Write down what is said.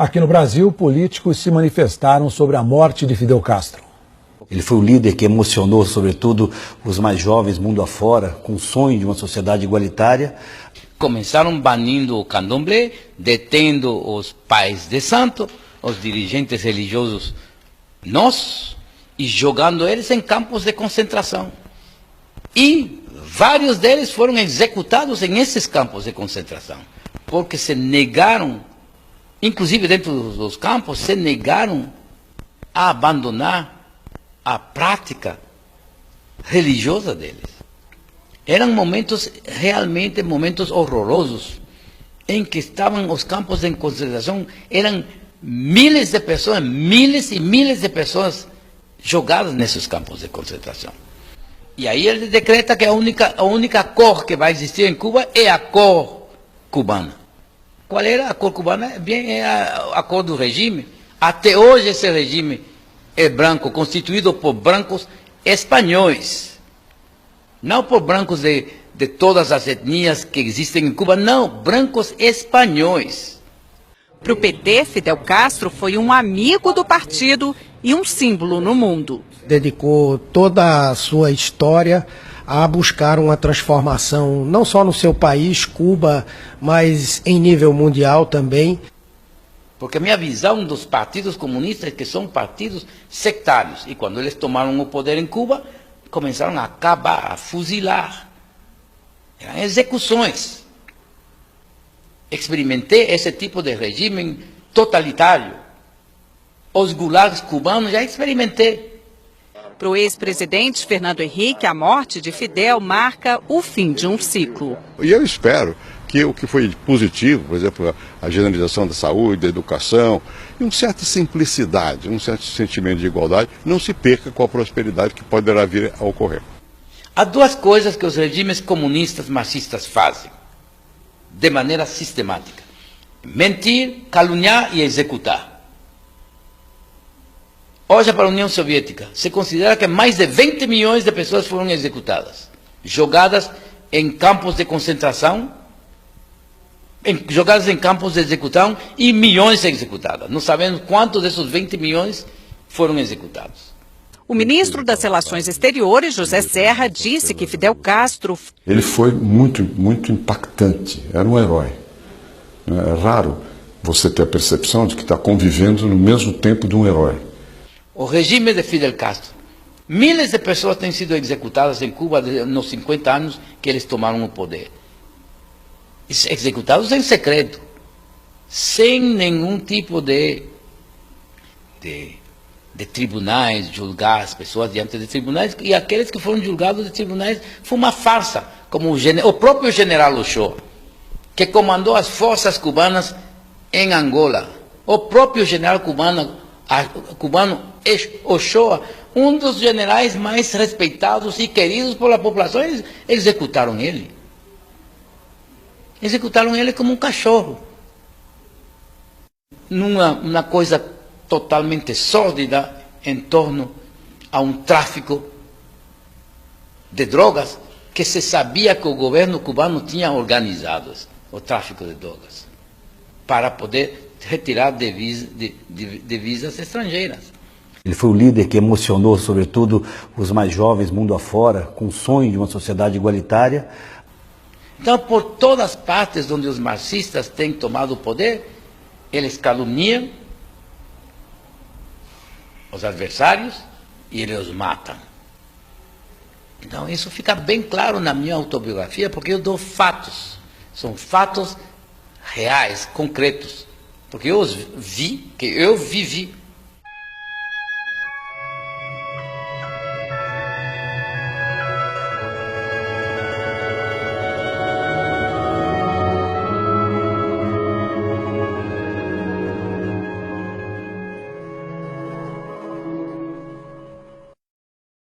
Aqui no Brasil, políticos se manifestaram sobre a morte de Fidel Castro. Ele foi o líder que emocionou, sobretudo, os mais jovens mundo afora, com o sonho de uma sociedade igualitária. Começaram banindo o candomblé, detendo os pais de santo, os dirigentes religiosos nossos, e jogando eles em campos de concentração. E vários deles foram executados em esses campos de concentração, porque se negaram, inclusive dentro dos campos, se negaram a abandonar a prática religiosa deles. Eram momentos, realmente momentos horrorosos, em que estavam os campos de concentração, eram miles de pessoas, miles e miles de pessoas jogadas nesses campos de concentração. E aí ele decreta que a única cor que vai existir em Cuba é a cor cubana. Qual era a cor cubana? Bem, é a cor do regime. Até hoje esse regime é branco, constituído por brancos espanhóis. Não por brancos de todas as etnias que existem em Cuba, não, brancos espanhóis. Para o PT, Fidel Castro foi um amigo do partido e um símbolo no mundo. Dedicou toda a sua história a buscar uma transformação, não só no seu país, Cuba, mas em nível mundial também. Porque a minha visão dos partidos comunistas é que são partidos sectários. E quando eles tomaram o poder em Cuba, começaram a acabar, a fuzilar. Eram execuções. Experimentei esse tipo de regime totalitário. Os gulags cubanos já experimentei. Para o ex-presidente Fernando Henrique, a morte de Fidel marca o fim de um ciclo. E eu espero que o que foi positivo, por exemplo, a generalização da saúde, da educação, e uma certa simplicidade, um certo sentimento de igualdade, não se perca com a prosperidade que poderá vir a ocorrer. Há duas coisas que os regimes comunistas marxistas fazem, de maneira sistemática: mentir, caluniar e executar. Hoje, para a União Soviética, se considera que mais de 20 milhões de pessoas foram executadas, jogadas em campos de concentração, jogadas em campos de execução, e milhões executadas. Não sabemos quantos desses 20 milhões foram executados. O ministro das Relações Exteriores, José Serra, disse que Fidel Castro... Ele foi muito impactante, era um herói. É raro você ter a percepção de que está convivendo no mesmo tempo de um herói. O regime de Fidel Castro, miles de pessoas têm sido executadas em Cuba nos 50 anos que eles tomaram o poder. Executados em secreto, sem nenhum tipo de tribunais, julgar as pessoas diante de tribunais, e aqueles que foram julgados de tribunais foi uma farsa, como o próprio general Ochoa, que comandou as forças cubanas em Angola. O próprio general cubano Ochoa, um dos generais mais respeitados e queridos pela população, eles executaram ele. Executaram ele como um cachorro. Numa coisa totalmente sórdida em torno a um tráfico de drogas que se sabia que o governo cubano tinha organizado o tráfico de drogas para poder retirar divisas estrangeiras. Ele foi o líder que emocionou, sobretudo, os mais jovens mundo afora, com o sonho de uma sociedade igualitária. Então, por todas as partes onde os marxistas têm tomado o poder, eles caluniam os adversários e eles os matam. Então, isso fica bem claro na minha autobiografia, porque eu dou fatos. São fatos reais, concretos. Porque eu vivi